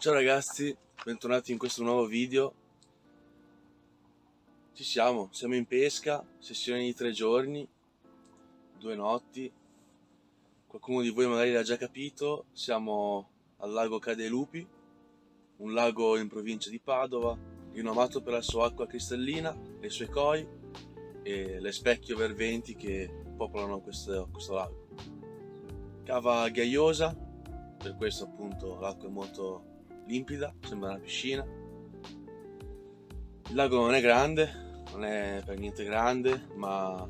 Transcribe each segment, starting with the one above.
Ciao ragazzi, bentornati in questo nuovo video. Siamo in pesca, sessione di 3 giorni, 2 notti. Qualcuno di voi magari l'ha già capito, siamo al lago Cadelupi, un lago in provincia di Padova, rinomato per la sua acqua cristallina, le sue koi e le specchie verventi che popolano questo lago. Cava ghiaiosa, per questo appunto l'acqua è molto limpida, sembra una piscina. Il lago non è grande, non è per niente grande, ma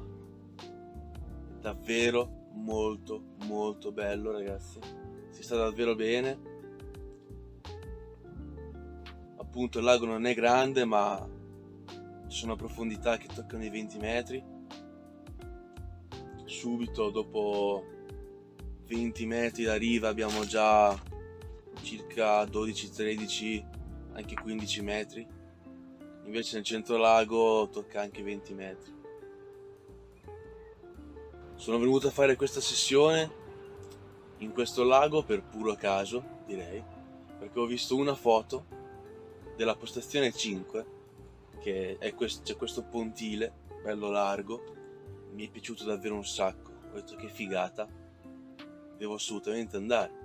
è davvero molto bello, ragazzi. Si sta davvero bene. Appunto il lago non è grande, ma ci sono profondità che toccano i 20 metri. Subito dopo 20 metri da riva abbiamo già circa 12-13, anche 15 metri. Invece nel centro lago tocca anche 20 metri. Sono venuto a fare questa sessione in questo lago per puro caso, direi, perché ho visto una foto della postazione 5, che è c'è questo pontile bello largo, mi è piaciuto davvero un sacco. Ho detto che figata, devo assolutamente andare.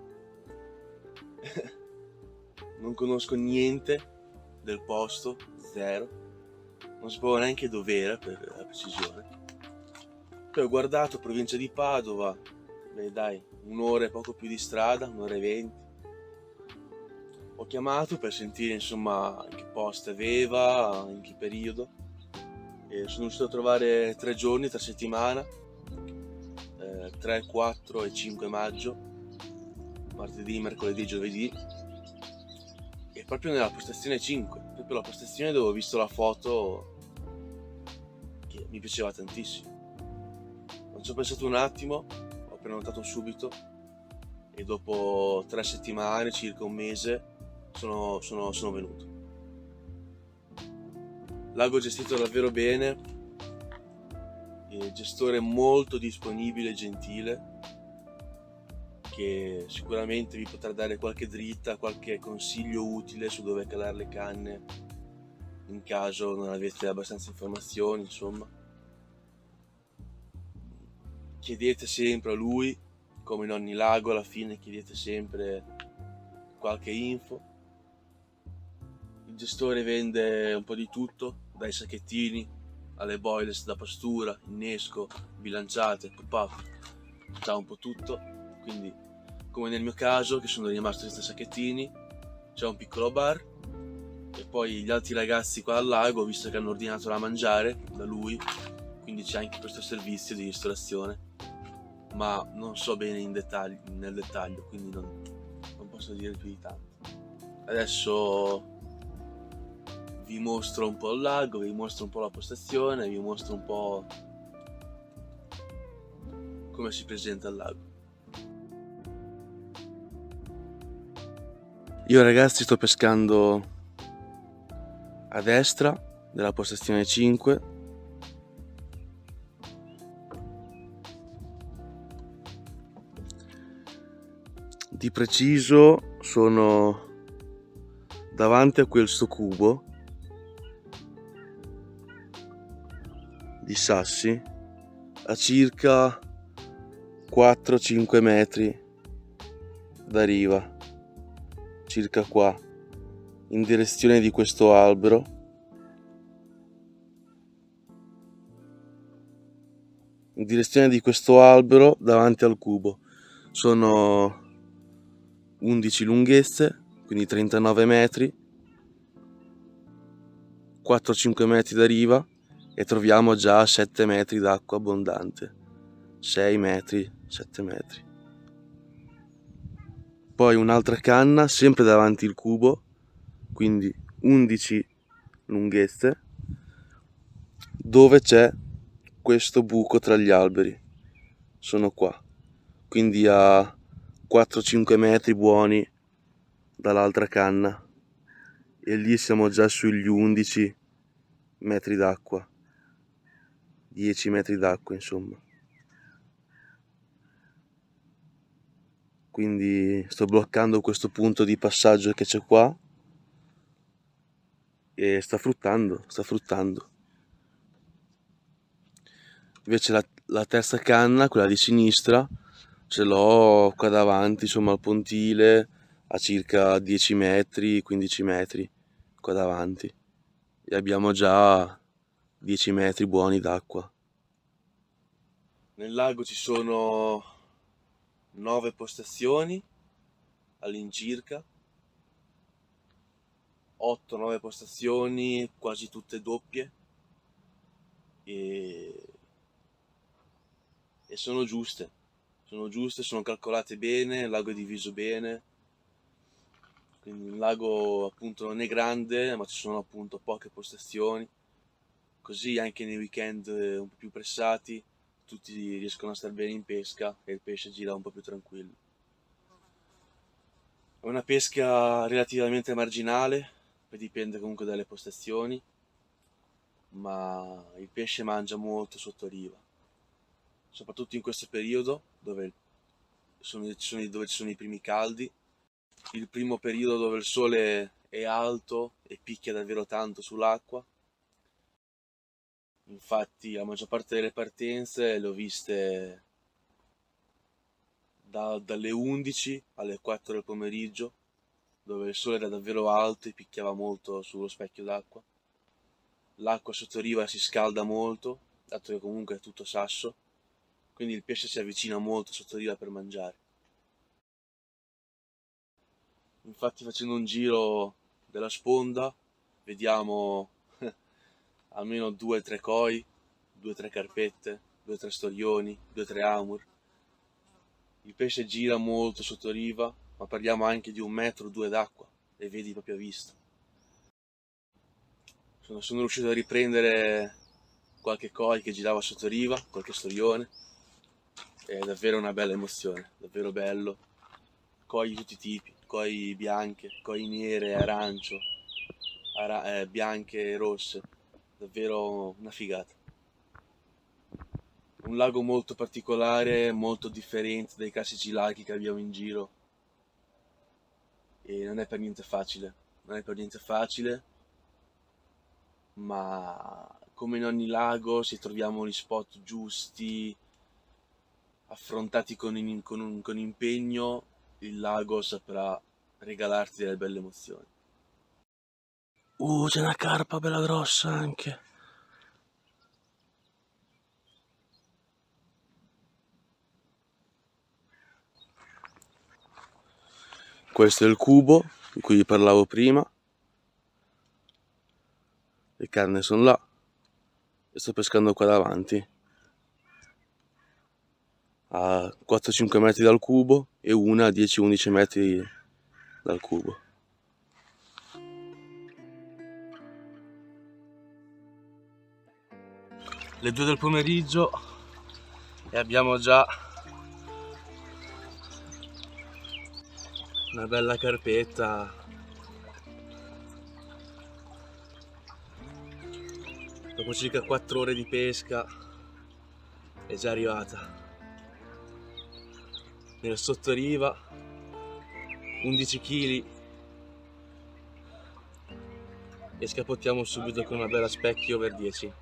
Non conosco niente del posto, zero, non sapevo neanche dov'era per la precisione. Poi ho guardato provincia di Padova, beh dai, un'ora e poco più di strada, un'ora e 20. Ho chiamato per sentire insomma in che posto aveva, in che periodo, e sono riuscito a trovare 3 giorni, 3 settimane, 3, 4 e 5 maggio, martedì, mercoledì, giovedì, e proprio nella postazione 5, proprio la postazione dove ho visto la foto che mi piaceva tantissimo. Non ci ho pensato un attimo, ho prenotato subito e dopo 3 settimane, circa un mese, sono venuto. Lago gestito davvero bene, gestore molto disponibile e gentile, che sicuramente vi potrà dare qualche dritta, qualche consiglio utile su dove calare le canne in caso non avete abbastanza informazioni, insomma. Chiedete sempre a lui, come in ogni lago, alla fine chiedete sempre qualche info. Il gestore vende un po' di tutto, dai sacchettini alle boilers da pastura, innesco, bilanciate, pop-up, c'ha un po' tutto. Quindi, come nel mio caso, che sono rimasto senza sacchettini, c'è un piccolo bar e poi gli altri ragazzi qua al lago, visto che hanno ordinato da mangiare da lui, quindi c'è anche questo servizio di ristorazione. Ma non so bene nel dettaglio, quindi non posso dire più di tanto. Adesso vi mostro un po' il lago, vi mostro un po' la postazione, vi mostro un po' come si presenta il lago. Io ragazzi sto pescando a destra della postazione 5. Di preciso sono davanti a questo cubo di sassi a circa 4-5 metri da riva, circa qua, in direzione di questo albero. In direzione di questo albero davanti al cubo sono 11 lunghezze, quindi 39 metri, 4-5 metri da riva, e troviamo già 7 metri d'acqua abbondante, 6 metri, 7 metri. Poi un'altra canna sempre davanti al cubo, quindi 11 lunghezze, dove c'è questo buco tra gli alberi, sono qua, quindi a 4-5 metri buoni dall'altra canna, e lì siamo già sugli 11 metri d'acqua, 10 metri d'acqua insomma. quindi sto bloccando questo punto di passaggio che c'è qua e sta fruttando. Invece la terza canna, quella di sinistra, ce l'ho qua davanti, insomma al pontile, a circa 10 metri, 15 metri qua davanti, e abbiamo già 10 metri buoni d'acqua. Nel lago ci sono 9 postazioni all'incirca, 8-9 postazioni, quasi tutte doppie, e sono giuste, sono calcolate bene, il lago è diviso bene, quindi il lago appunto non è grande, ma ci sono appunto poche postazioni, così anche nei weekend un po' più pressati tutti riescono a stare bene in pesca e il pesce gira un po' più tranquillo. È una pesca relativamente marginale, poi dipende comunque dalle postazioni, ma il pesce mangia molto sotto riva, soprattutto in questo periodo dove ci sono i primi caldi, il primo periodo dove il sole è alto e picchia davvero tanto sull'acqua. Infatti la maggior parte delle partenze le ho viste dalle 11 alle 4 del pomeriggio, dove il sole era davvero alto e picchiava molto sullo specchio d'acqua. L'acqua sotto riva si scalda molto, dato che comunque è tutto sasso, quindi il pesce si avvicina molto sotto riva per mangiare. Infatti facendo un giro della sponda vediamo almeno 2-3 koi, 2-3 carpette, 2-3 storioni, 2-3 amur. Il pesce gira molto sotto riva, ma parliamo anche di 1 metro o 2 d'acqua e vedi proprio a vista. Sono riuscito a riprendere qualche koi che girava sotto riva, qualche storione. È davvero una bella emozione, davvero bello. Koi di tutti i tipi, koi bianche, koi nere, arancio, bianche e rosse. Davvero una figata. Un lago molto particolare, molto differente dai classici laghi che abbiamo in giro, e non è per niente facile, ma come in ogni lago, se troviamo gli spot giusti, affrontati con impegno, il lago saprà regalarti delle belle emozioni. C'è una carpa bella grossa anche. Questo è il cubo di cui vi parlavo prima. Le canne sono là e sto pescando qua davanti, a 4-5 metri dal cubo e una a 10-11 metri dal cubo. Le 2 del pomeriggio e abbiamo già una bella carpetta. Dopo circa 4 ore di pesca è già arrivata nel sottoriva, 11 kg, e scapottiamo subito con una bella specchio over 10.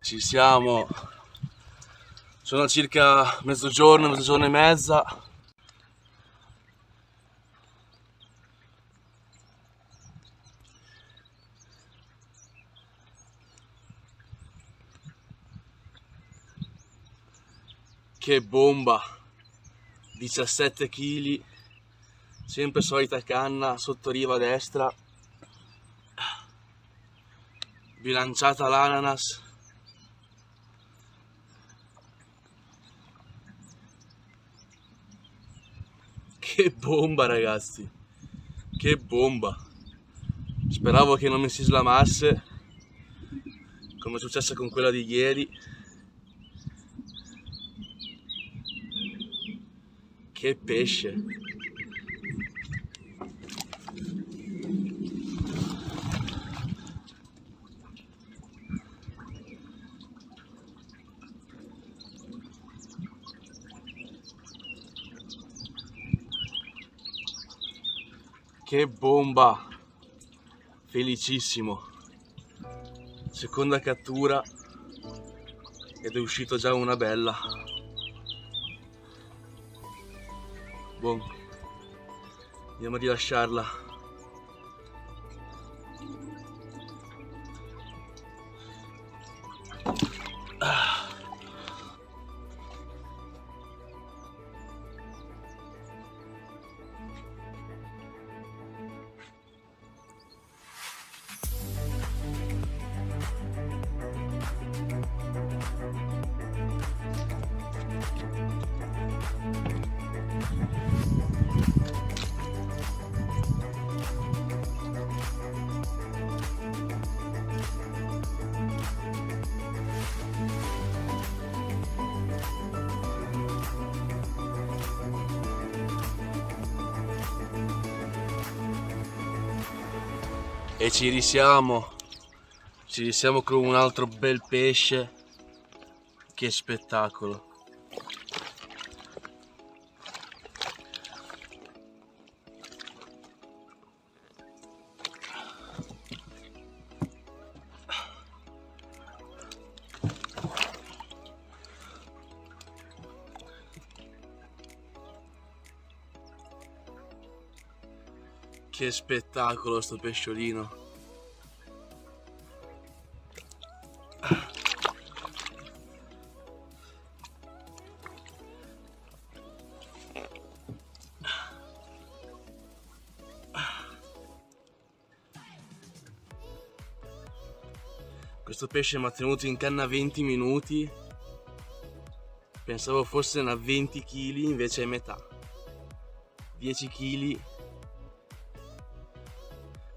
Ci siamo. Sono circa mezzogiorno e mezza. Che bomba! 17 kg, sempre solita canna sotto riva destra, bilanciata l'ananas. Che bomba, ragazzi, che bomba! Speravo che non mi si slamasse come è successo con quella di ieri. Che pesce! Che bomba! Felicissimo! Seconda cattura ed è uscito già una bella. Boh, andiamo a rilasciarla. E ci risiamo con un altro bel pesce. Che spettacolo! Che spettacolo sto pesciolino! Questo pesce mi ha tenuto in canna 20 minuti. Pensavo fosse una 20 kg, invece è metà. 10 kg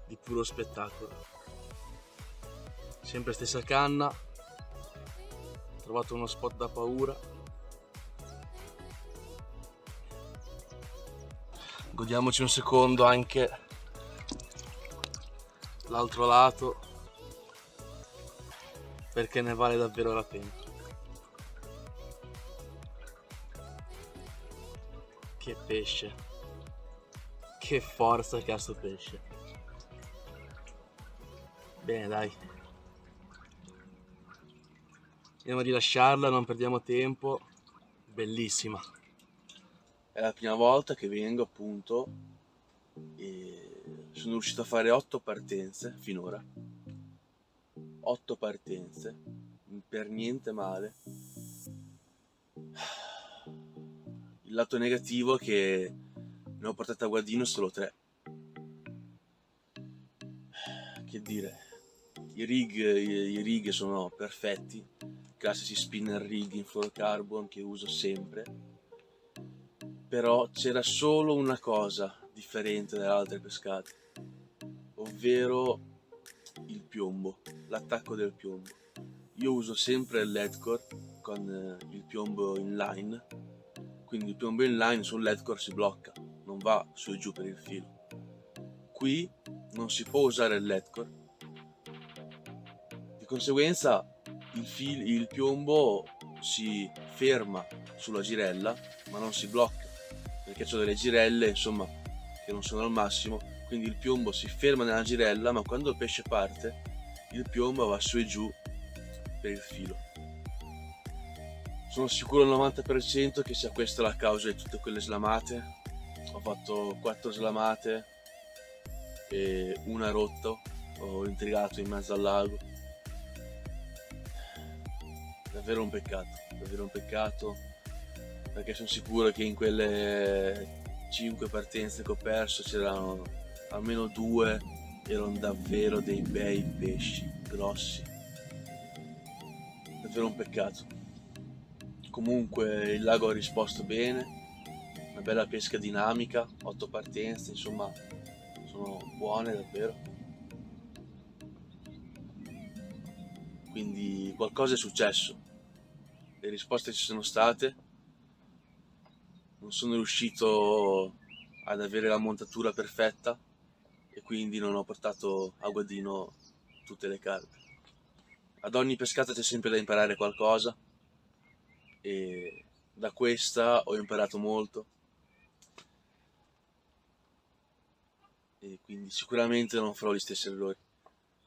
di puro spettacolo. Sempre stessa canna. Ho trovato uno spot da paura. Godiamoci un secondo anche l'altro lato, perché ne vale davvero la pena. Che pesce, che forza che ha sto pesce. Bene, dai, andiamo a rilasciarla, non perdiamo tempo. Bellissima. È la prima volta che vengo, appunto, e sono riuscito a fare 8 partenze finora. 8 partenze, per niente male. Il lato negativo è che ne ho portate a guardino solo 3. Che dire, i rig sono perfetti, classici spinner rig in fluorocarbon che uso sempre, però c'era solo una cosa differente dalle altre pescate, ovvero il piombo, l'attacco del piombo. Io uso sempre il leadcore con il piombo inline, quindi il piombo inline sul leadcore si blocca, non va su e giù per il filo. Qui non si può usare il leadcore, di conseguenza il piombo si ferma sulla girella ma non si blocca, perché ho delle girelle, insomma, che non sono al massimo, quindi il piombo si ferma nella girella, ma quando il pesce parte il piombo va su e giù per il filo. Sono sicuro al 90% che sia questa la causa di tutte quelle slamate. Ho fatto 4 slamate e una rotto, ho intrigato in mezzo al lago. Davvero un peccato, perché sono sicuro che in quelle 5 partenze che ho perso c'erano almeno 2, erano davvero dei bei pesci, grossi. Davvero un peccato. Comunque il lago ha risposto bene, una bella pesca dinamica, 8 partenze, insomma, sono buone davvero. Quindi qualcosa è successo, le risposte ci sono state, non sono riuscito ad avere la montatura perfetta e quindi non ho portato a guadino tutte le carpe. Ad ogni pescata c'è sempre da imparare qualcosa e da questa ho imparato molto e quindi sicuramente non farò gli stessi errori.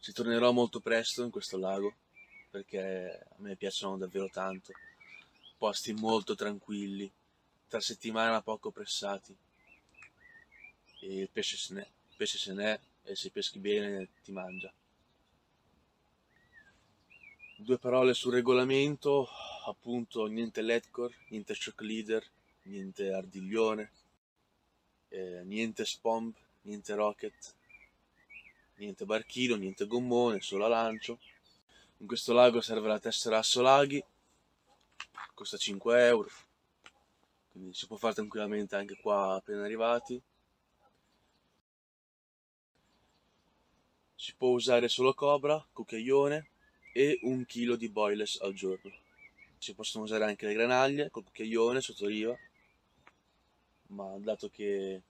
Ci tornerò molto presto in questo lago perché a me piacciono davvero tanto, posti molto tranquilli, tra settimana poco pressati e il pesce se n'è e se peschi bene ti mangia. 2 parole sul regolamento, appunto niente leadcore, niente shock leader, niente ardiglione, niente spomb, niente rocket, niente barchino, niente gommone, solo a lancio. In questo lago serve la tessera Assolaghi, costa 5 euro, quindi si può fare tranquillamente anche qua appena arrivati. Si può usare solo cobra, cucchiaione e 1 chilo di boilers al giorno. Si possono usare anche le granaglie col cucchiaione sotto riva, ma dato che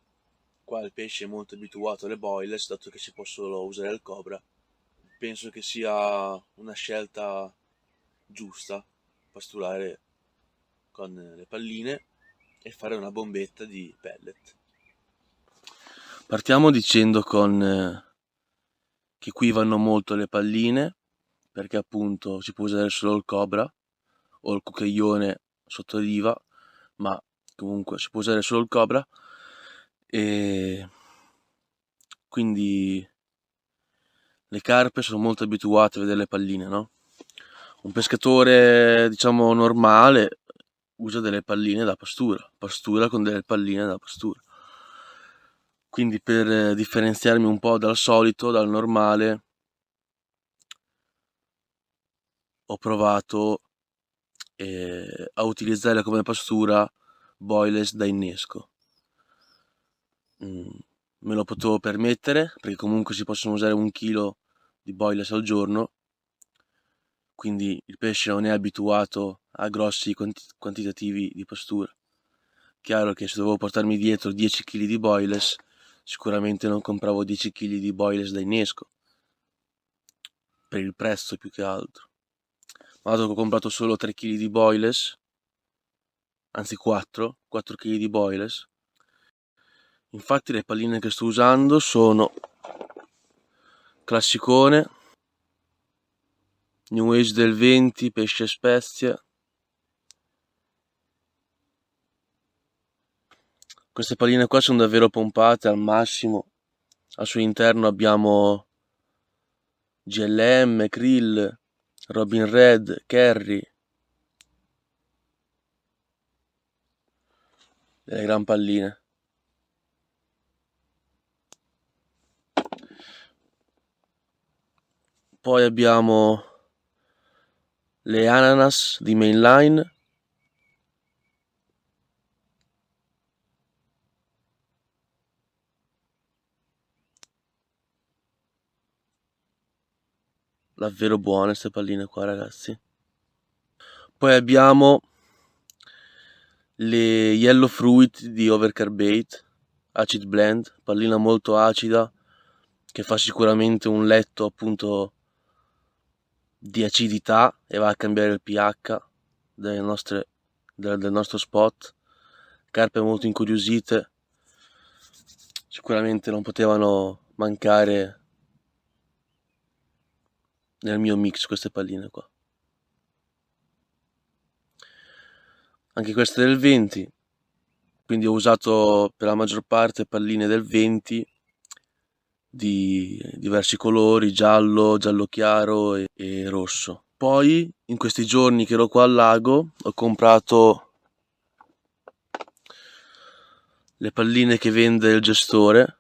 qua il pesce è molto abituato alle boilers, dato che si può solo usare il cobra, penso che sia una scelta giusta pasturare con le palline e fare una bombetta di pellet. Partiamo dicendo che qui vanno molto le palline, perché appunto si può usare solo il cobra o il cucchiaione sotto riva, ma comunque si può usare solo il cobra e quindi le carpe sono molto abituate a vedere le palline, no? Un pescatore, diciamo, normale usa delle palline da pastura con delle palline da pastura. Quindi per differenziarmi un po' dal solito, dal normale, ho provato a utilizzare come pastura boilers da innesco. Me lo potevo permettere perché comunque si possono usare 1 chilo di boilers al giorno, quindi il pesce non è abituato a grossi quantitativi di pastura. Chiaro che se dovevo portarmi dietro 10 kg di boilers, sicuramente non compravo 10 kg di boilers da innesco, per il prezzo più che altro. Ma dato che ho comprato solo 3 kg di boilers, anzi 4 kg di boilers, infatti le palline che sto usando sono classicone, New Age del 20, pesce spezia. Queste palline qua sono davvero pompate al massimo. Al suo interno abbiamo GLM, Krill, Robin Red, Kerry, delle gran palline. Poi abbiamo le ananas di Mainline, davvero buone queste palline qua, ragazzi. Poi abbiamo le Yellow Fruit di Overcarbate, Acid Blend, pallina molto acida che fa sicuramente un letto appunto di acidità e va a cambiare il pH del nostro spot. Carpe molto incuriosite, sicuramente non potevano mancare nel mio mix queste palline qua. anche queste del 20, quindi ho usato per la maggior parte palline del 20 di diversi colori, giallo, giallo chiaro e rosso. Poi in questi giorni che ero qua al lago ho comprato le palline che vende il gestore,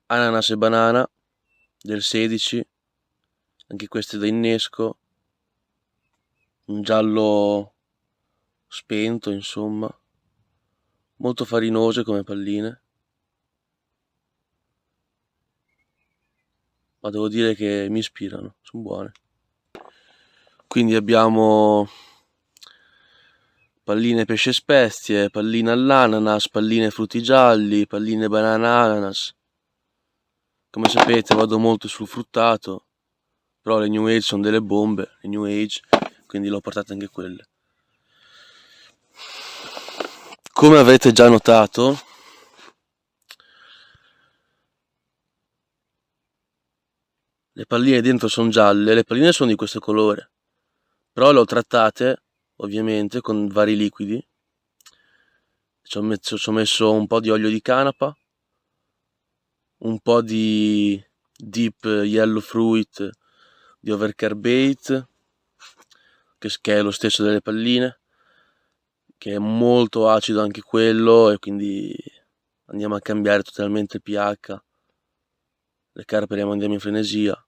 ananas e banana del 16, anche queste da innesco, un giallo spento, insomma, molto farinose come palline, ma devo dire che mi ispirano, sono buone. Quindi abbiamo palline pesce spezie, palline all'ananas, palline frutti gialli, palline banana ananas. Come sapete vado molto sul fruttato, però le New Age sono delle bombe, le New Age, quindi l'ho portate anche quelle. Come avrete già notato, le palline dentro sono gialle, le palline sono di questo colore, però le ho trattate ovviamente con vari liquidi. Ci ho messo un po' di olio di canapa, un po' di Deep Yellow Fruit di Overcarbate, che è lo stesso delle palline, che è molto acido anche quello, e quindi andiamo a cambiare totalmente il pH. Le carpe le mandiamo in frenesia,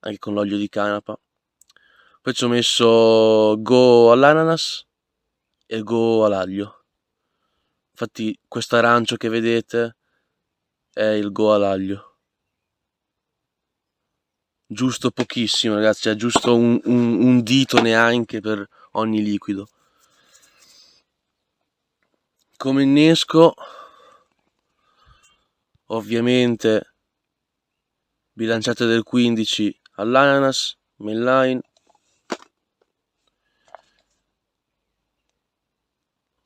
anche con l'olio di canapa. Poi ci ho messo go all'ananas e go all'aglio. Infatti questo arancio che vedete è il go all'aglio. Giusto pochissimo, ragazzi, cioè giusto un dito neanche per ogni liquido. Come innesco, ovviamente bilanciate del 15 all'ananas, mainline,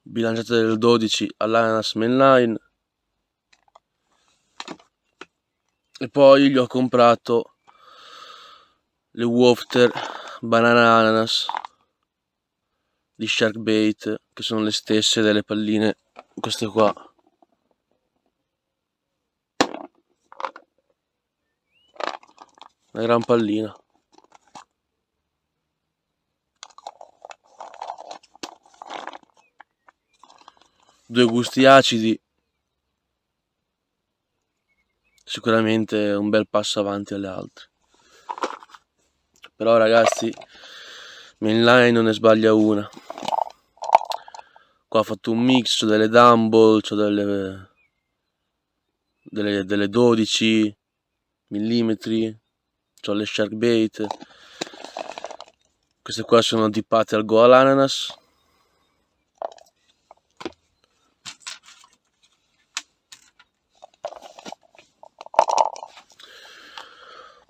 bilanciate del 12 all'ananas mainline, e poi gli ho comprato le Wafter banana ananas di Sharkbait, che sono le stesse delle palline, queste qua. Una gran pallina. Due gusti acidi, sicuramente un bel passo avanti alle altre. Però ragazzi, mainline non ne sbaglia una. Qua ho fatto un mix, c'ho delle Dumble, c'ho delle 12 mm, c'ho le Sharkbait. Queste qua sono dippate al go all'ananas.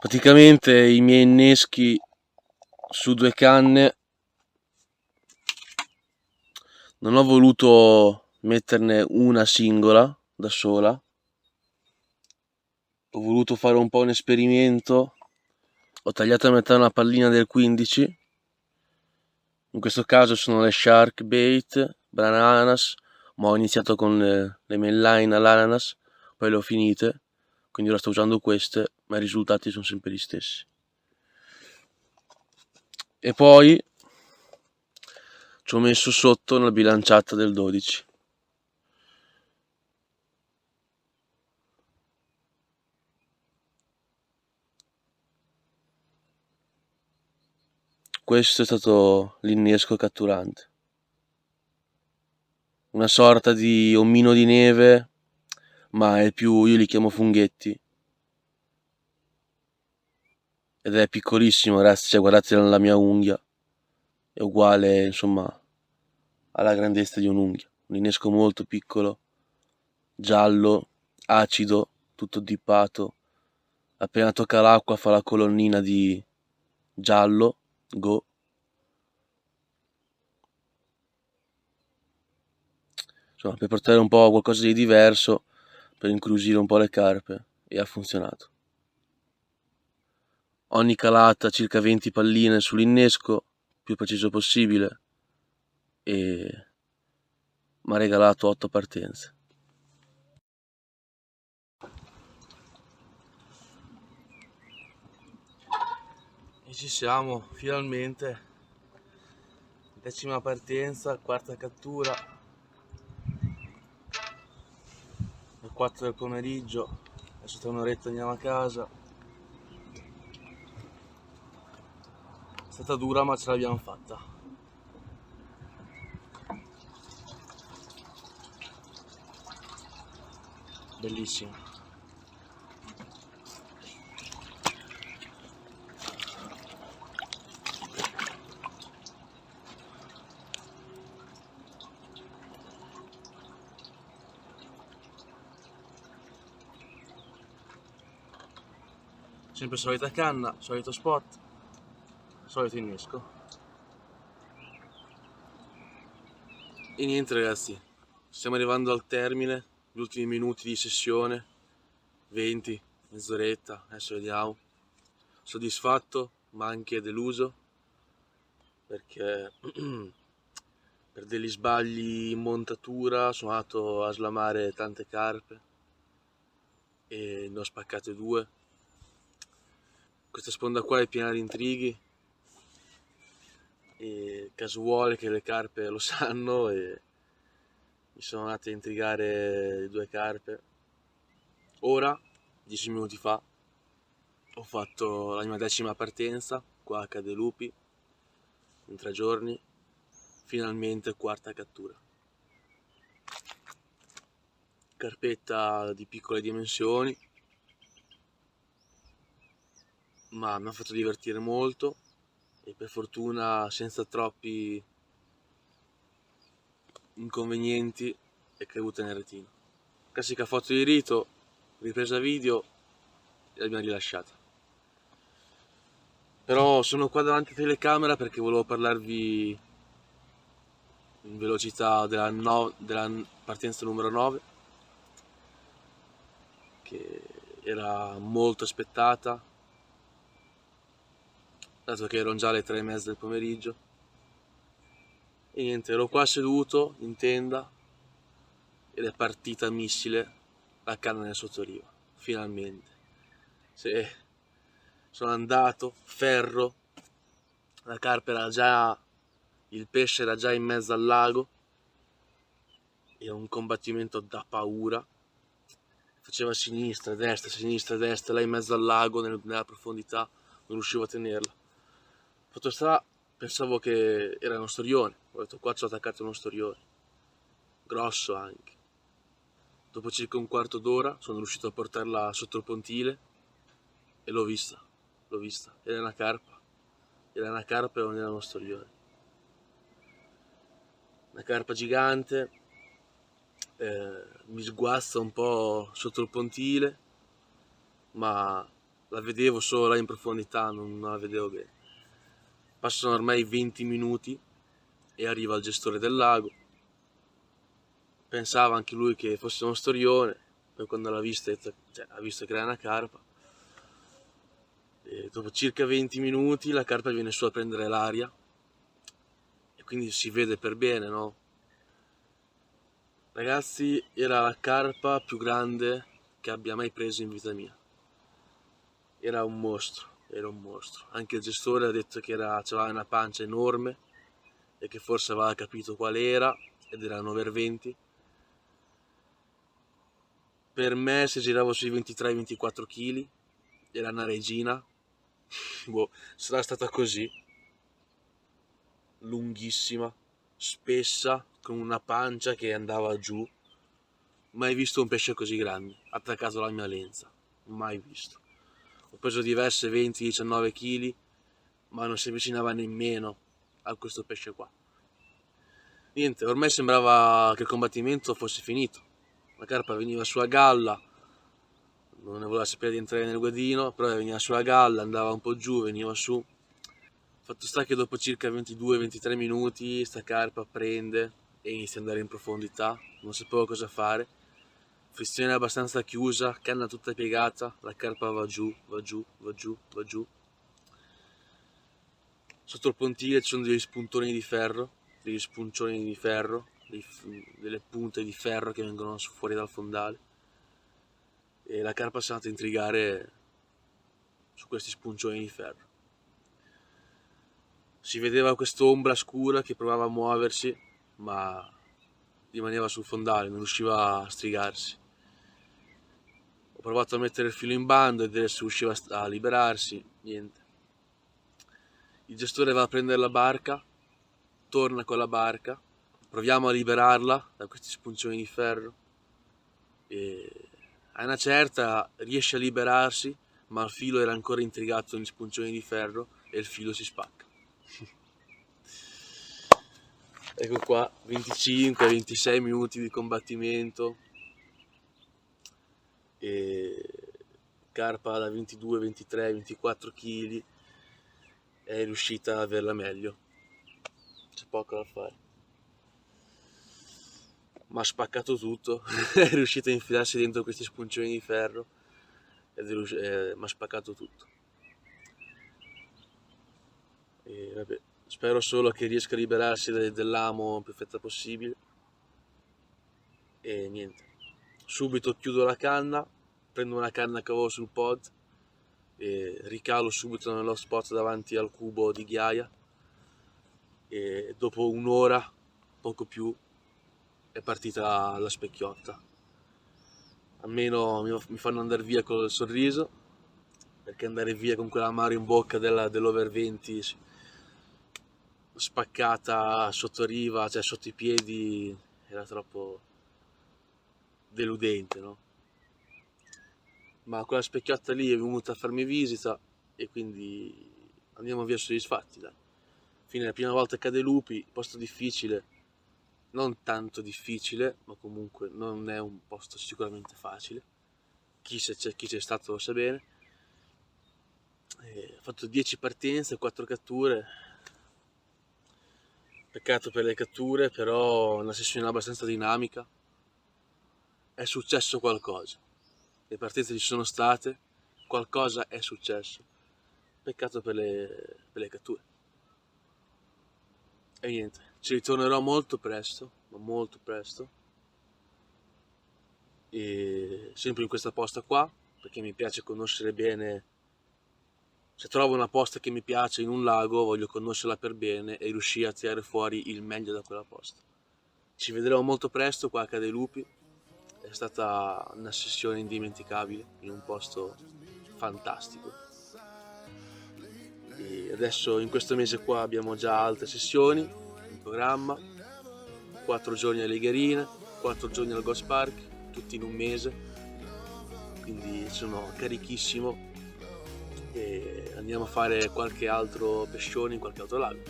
Praticamente i miei inneschi su 2 canne non ho voluto metterne una singola da sola, ho voluto fare un po' un esperimento. Ho tagliato a metà una pallina del 15, in questo caso sono le Sharkbait banana ananas, ma ho iniziato con le mainline all'ananas, poi le ho finite, quindi ora sto usando queste, ma i risultati sono sempre gli stessi. E poi ci ho messo sotto una bilanciata del 12. Questo è stato l'innesco catturante. Una sorta di omino di neve, ma è più, io li chiamo funghetti. Ed è piccolissimo, ragazzi, cioè guardate la mia unghia, è uguale, insomma, alla grandezza di un'unghia. Un innesco molto piccolo, giallo, acido, tutto dippato. Appena tocca l'acqua fa la colonnina di giallo, go. Insomma, per portare un po' qualcosa di diverso, per incuriosire un po' le carpe, e ha funzionato. ogni calata circa 20 palline sull'innesco, più preciso possibile, e mi ha regalato 8 partenze. E ci siamo, finalmente. 10ª partenza, 4ª cattura. Le 4 del pomeriggio, adesso tra un'oretta andiamo a casa. È stata dura ma ce l'abbiamo fatta. Bellissimo. Sempre solita canna, solito spot, solito innesco. E niente ragazzi, stiamo arrivando al termine, gli ultimi minuti di sessione, 20, mezz'oretta, adesso vediamo. Soddisfatto ma anche deluso perché per degli sbagli in montatura sono andato a slamare tante carpe e ne ho spaccate 2. Questa sponda qua è piena di intrighi e caso vuole che le carpe lo sanno e mi sono andate a intrigare 2 carpe. Ora, 10 minuti fa, ho fatto la mia 10ª partenza qua a Cadelupi in 3 giorni, finalmente 4ª cattura. Carpetta di piccole dimensioni, ma mi ha fatto divertire molto e per fortuna senza troppi inconvenienti è caduta nel retino. Classica foto di rito, ripresa video e l'abbiamo rilasciata. Però sono qua davanti alla telecamera perché volevo parlarvi in velocità della partenza numero 9, che era molto aspettata, dato che erano già le 3:30 del pomeriggio. E niente, ero qua seduto in tenda ed è partita missile la canna nel sottoliva, finalmente. Sono andato, ferro, la carpa era già, il pesce era già in mezzo al lago, era un combattimento da paura, faceva sinistra, destra, là in mezzo al lago, nella profondità, non riuscivo a tenerla. Fatto sta, pensavo che era uno storione, ho detto qua ci ho attaccato uno storione, grosso anche. Dopo circa un quarto d'ora sono riuscito a portarla sotto il pontile e l'ho vista, era una carpa e non era uno storione. Una carpa gigante, mi sguazza un po' sotto il pontile, ma la vedevo solo là in profondità, non la vedevo bene. Passano ormai 20 minuti e arriva il gestore del lago. Pensava anche lui che fosse uno storione, poi quando l'ha vista ha visto che era una carpa. E dopo circa 20 minuti la carpa viene su a prendere l'aria e quindi si vede per bene, no? Ragazzi, era la carpa più grande che abbia mai preso in vita mia. Era un mostro. Anche il gestore ha detto che aveva una pancia enorme e che forse aveva capito qual era, ed era 9,20. Per me, se giravo sui 23-24 kg, era una regina. Boh, sarà stata così, lunghissima, spessa, con una pancia che andava giù. Mai visto un pesce così grande, attaccato alla mia lenza, mai visto. Ho preso diverse 20-19 kg, ma non si avvicinava nemmeno a questo pesce qua. Niente, ormai sembrava che il combattimento fosse finito. La carpa veniva sulla galla, non ne voleva sapere di entrare nel guadino, però veniva sulla galla, andava un po' giù, veniva su. Fatto sta che dopo circa 22-23 minuti sta carpa prende e inizia ad andare in profondità, non sapevo cosa fare. Frizione abbastanza chiusa, canna tutta piegata, la carpa va giù. Sotto il pontile ci sono degli spuntoni di ferro, degli spuncioni di ferro, delle punte di ferro che vengono fuori dal fondale, e la carpa si è andata a intrigare su questi spuncioni di ferro. Si vedeva quest'ombra scura che provava a muoversi, ma rimaneva sul fondale, non riusciva a strigarsi. Ho provato a mettere il filo in bando e vedere se riusciva a liberarsi, niente. Il gestore va a prendere la barca, torna con la barca, proviamo a liberarla da questi spuncioni di ferro e a una certa riesce a liberarsi, ma il filo era ancora intrigato negli spuncioni di ferro e il filo si spacca. Ecco qua, 25-26 minuti di combattimento e carpa da 22, 23, 24 kg è riuscita ad averla meglio. C'è poco da fare. Ma ha spaccato tutto, è riuscita a infilarsi dentro questi spuncioni di ferro ed mi ha spaccato tutto. E vabbè, spero solo che riesca a liberarsi dell'amo più fretta possibile. E niente, subito chiudo la canna, prendo una canna che avevo sul pod e ricalo subito nello spot davanti al cubo di ghiaia, e dopo un'ora, poco più, è partita la specchiotta. Almeno mi fanno andare via col sorriso, perché andare via con quell'amaro in bocca dell'over 20 spaccata sotto riva, cioè sotto i piedi, era troppo deludente, no? Ma quella specchiotta lì è venuta a farmi visita e quindi andiamo via soddisfatti, dai. Fine, la prima volta cade lupi, posto difficile, non tanto difficile, ma comunque non è un posto sicuramente facile. Chi c'è stato lo sa bene. Ho fatto 10 partenze, 4 catture. Peccato per le catture, però una sessione abbastanza dinamica. È successo qualcosa. Le partenze ci sono state, qualcosa è successo. Peccato per le catture. E niente, ci ritornerò molto presto, ma molto presto. E sempre in questa posta qua, perché mi piace conoscere bene. Se trovo una posta che mi piace in un lago, voglio conoscerla per bene e riuscire a tirare fuori il meglio da quella posta. Ci vedremo molto presto qua a Cade Lupi. È stata una sessione indimenticabile in un posto fantastico. E adesso in questo mese qua abbiamo già altre sessioni in programma, 4 giorni alle Gherine, 4 giorni al Ghost Park, tutti in un mese, quindi sono carichissimo e andiamo a fare qualche altro pescione in qualche altro lago.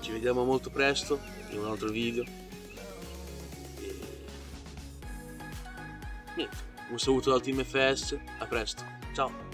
Ci vediamo molto presto in un altro video e niente, un saluto dal Team FS, a presto, ciao!